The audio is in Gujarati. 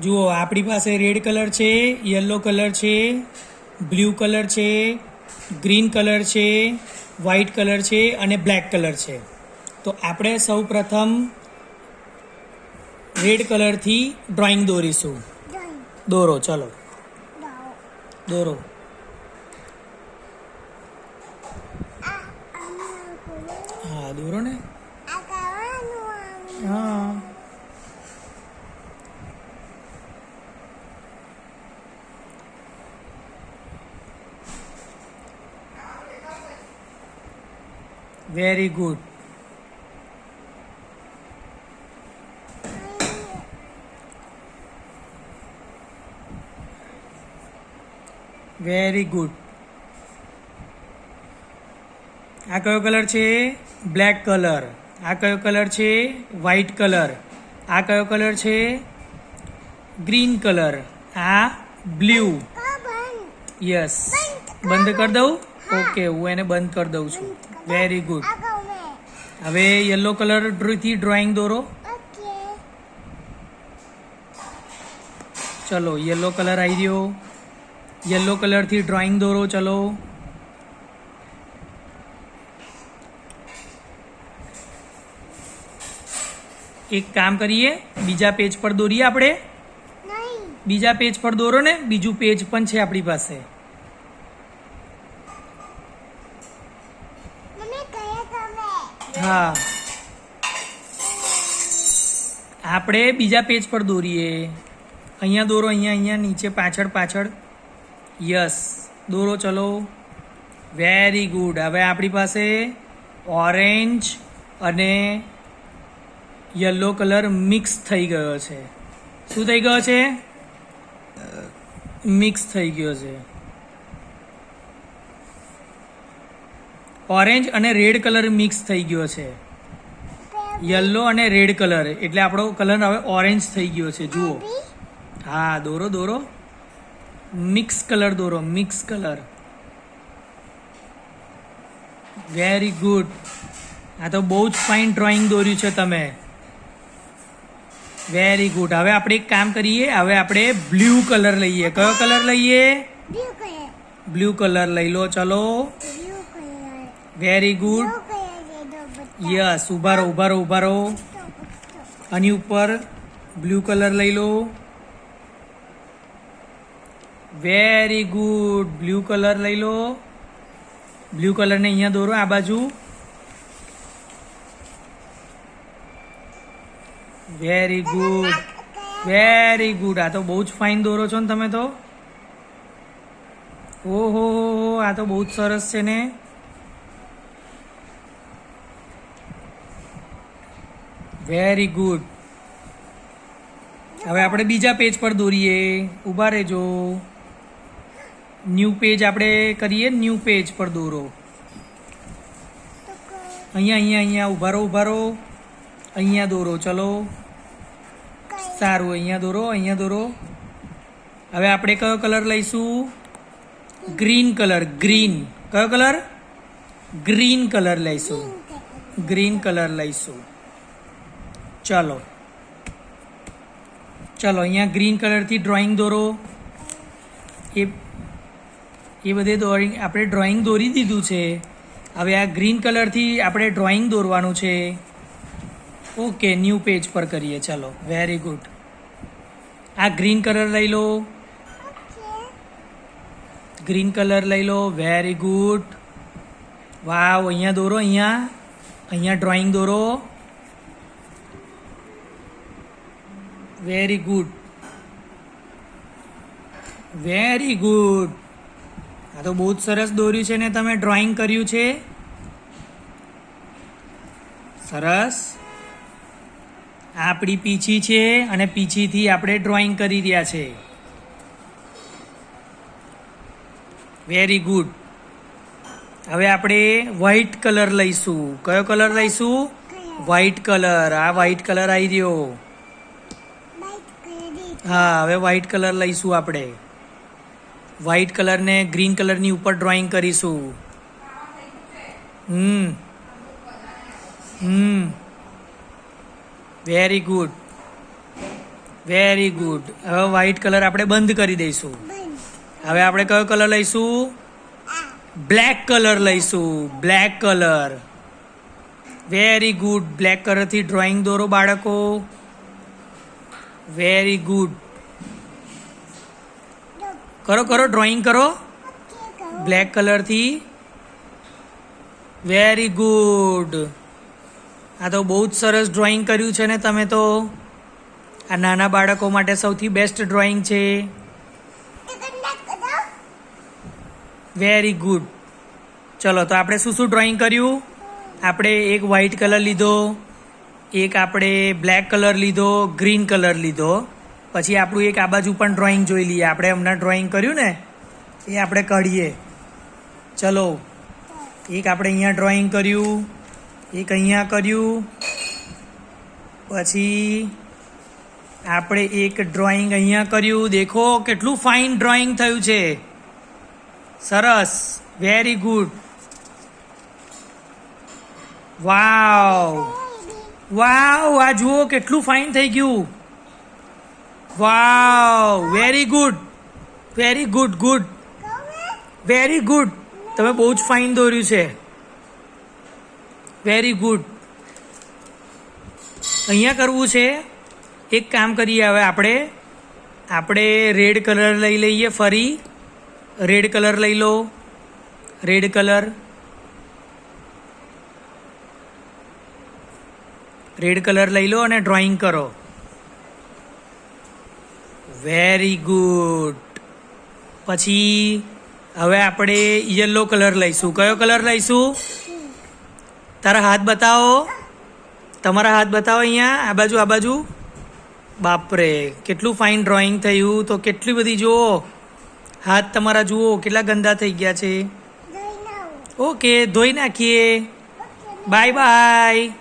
જુઓ આપણી પાસે રેડ કલર છે, યલો કલર છે, બ્લુ કલર છે, ગ્રીન કલર છે, વ્હાઇટ કલર છે અને બ્લેક કલર છે. તો આપણે સૌ પ્રથમ રેડ કલરથી ડ્રોઈંગ દોરીશું. દોરો, ચલો દોરો. હા દોરો ને. હા વેરી ગુડ. Very good. આ કયો કલર છે? Black colour. આ કયો કલર છે? White colour. આ કયો કલર છે? Green colour. આ બ્લુ. યસ. બંધ કરી દઉં? ઓકે, હું એને બંધ કરી દઉં છું. Very good. હવે યલો કલરથી ડ્રોઈંગ દોરો. ચલો યલો કલર આવી રહ્યો. યલો કલરથી ડ્રોઈંગ દોરો. ચલો એક કામ કરીએ, બીજા પેજ પર દોરીએ. આપણે બીજા પેજ પર દોરો ને, બીજું પેજ પણ છે આપણી પાસે. હા, આપણે બીજા પેજ પર દોરીએ. અહીંયા દોરો, અહીંયા નીચે, પાછળ પાછળ. યસ, દોરો. ચલો વેરી ગુડ. હવે આપણી પાસે ઓરેન્જ અને યલો કલર મિક્સ થઈ ગયો છે. શું થઈ ગયો છે? મિક્સ થઈ ગયો છે. ઓરેન્જ અને રેડ કલર મિક્સ થઈ ગયો છે. યલો અને રેડ કલર, એટલે આપણો કલર હવે ઓરેન્જ થઈ ગયો છે. જુઓ. હા, દોરો દોરો. મિક્સ કલર દોરો. Mix colour. Very good. આ તો બહુ જ ફાઇન ડ્રોઈંગ દોર્યું છે તમે. Very good. હવે આપણે એક કામ કરીએ. હવે આપણે બ્લુ કલર લઈએ. કયો કલર લઈએ? બ્લુ કલર લઈ લો. ચલો વેરી ગુડ. યસ. ઉભા રહો, ઉભા રહો, ઉભા રહો. આની ઉપર બ્લુ કલર લઈ લો. Very good. બ્લુ કલર લઈ લો. બ્લુ કલરને અહીંયા દોરો, આ બાજુ. Very good. Very good. આ તો બહુ જ ફાઇન દોરો છો ને તમે તો. ઓહો, આ તો બહુ જ સરસ છે ને. Very good. હવે આપણે બીજા પેજ પર દોરીએ. ઊભા રહેજો. ન્યૂ પેજ આપણે કરીએ. ન્યૂ પેજ પર દોરો. અહીંયા ઊભા રહો, ઊભા રહો. અહીંયા દોરો. ચલો સારું. અહીંયા દોરો, અહીંયા દોરો. હવે આપણે કયો કલર લઈશું? Green colour. ગ્રીન. કયો કલર? ગ્રીન કલર લઈશું. ગ્રીન કલર લઈશું. ચલો ચલો અહીંયા ગ્રીન કલરથી ડ્રોઈંગ દોરો. એ બધે આપણે ડ્રોઈંગ દોરી દીધું છે. હવે આ ગ્રીન કલરથી આપણે ડ્રોઈંગ દોરવાનું છે. ઓકે, ન્યૂ પેજ પર કરીએ. ચાલો વેરી ગુડ. આ ગ્રીન કલર લઈ લો. ગ્રીન કલર લઈ લો. Very good. વાવ. અહીંયા દોરો. અહીંયા ડ્રોઈંગ દોરો. Very good. Very good. આ તો બહુ જ સરસ દોર્યું છે ને તમે, ડ્રોઈંગ કર્યું છે. સરસ. આપણી પીછી છે અને પીછીથી આપણે ડ્રોઈંગ કરી રહ્યા છે. Very good. હવે આપણે વ્હાઇટ કલર લઈશું. કયો કલર લઈશું? White colour. આ વ્હાઇટ કલર આવી રહ્યો. હા, હવે વ્હાઇટ કલર લઈશું આપણે. વ્હાઇટ કલરને ગ્રીન કલરની ઉપર ડ્રોઈંગ કરીશું. Very good. Very good. હવે વ્હાઈટ કલર આપણે બંધ કરી દઈશું. હવે આપણે કયો કલર લઈશું? બ્લેક કલર લઈશું. Black colour. Very good. Black કલરથી ડ્રોઈંગ દોરો બાળકો. Very good. કરો કરો ડ્રોઈંગ કરો બ્લેક કલરથી. Very good. આ તો બહુ જ સરસ ડ્રોઈંગ કર્યું છે ને તમે તો. આ નાના બાળકો માટે સૌથી બેસ્ટ ડ્રોઈંગ છે. Very good. ચલો તો આપણે શું શું ડ્રોઈંગ કર્યું? આપણે એક વ્હાઈટ કલર લીધો, એક આપણે બ્લેક કલર લીધો, ગ્રીન કલર લીધો. પછી આપણું એક આ બાજુ પણ ડ્રોઈંગ જોઈ લઈએ. આપણે હમણાં ડ્રોઈંગ કર્યું ને એ આપણે કાઢીએ. ચલો, એક આપણે અહીંયા ડ્રોઈંગ કર્યું, એક અહીંયા કર્યું, પછી આપણે એક ડ્રોઈંગ અહીંયા કર્યું. દેખો કેટલું ફાઇન ડ્રોઈંગ થયું છે. સરસ. Very good. Wow wow. આ જુઓ કેટલું ફાઇન થઈ ગયું. Wow. Very good. Very good. Good. Very good. તમે બહુ જ ફાઇન દોર્યું છે. Very good. અહીંયા કરવું છે. એક કામ કરીએ હવે આપણે રેડ કલર લઈ લઈએ. ફરી રેડ કલર લઈ લો. Red colour. રેડ કલર લઈ લો અને ડ્રોઈંગ કરો. Very good. પછી હવે આપણે યલો કલર લઈશું. કયો કલર લઈશું? તારા હાથ બતાવો. તમારા હાથ બતાવો અહીંયા. આ બાજુ આ બાજુ. બાપરે કેટલું ફાઇન ડ્રોઈંગ થયું. તો કેટલી બધી જુઓ હાથ તમારા જુઓ કેટલા ગંદા થઈ ગયા છે. ઓકે ધોઈ નાખીએ. Bye bye.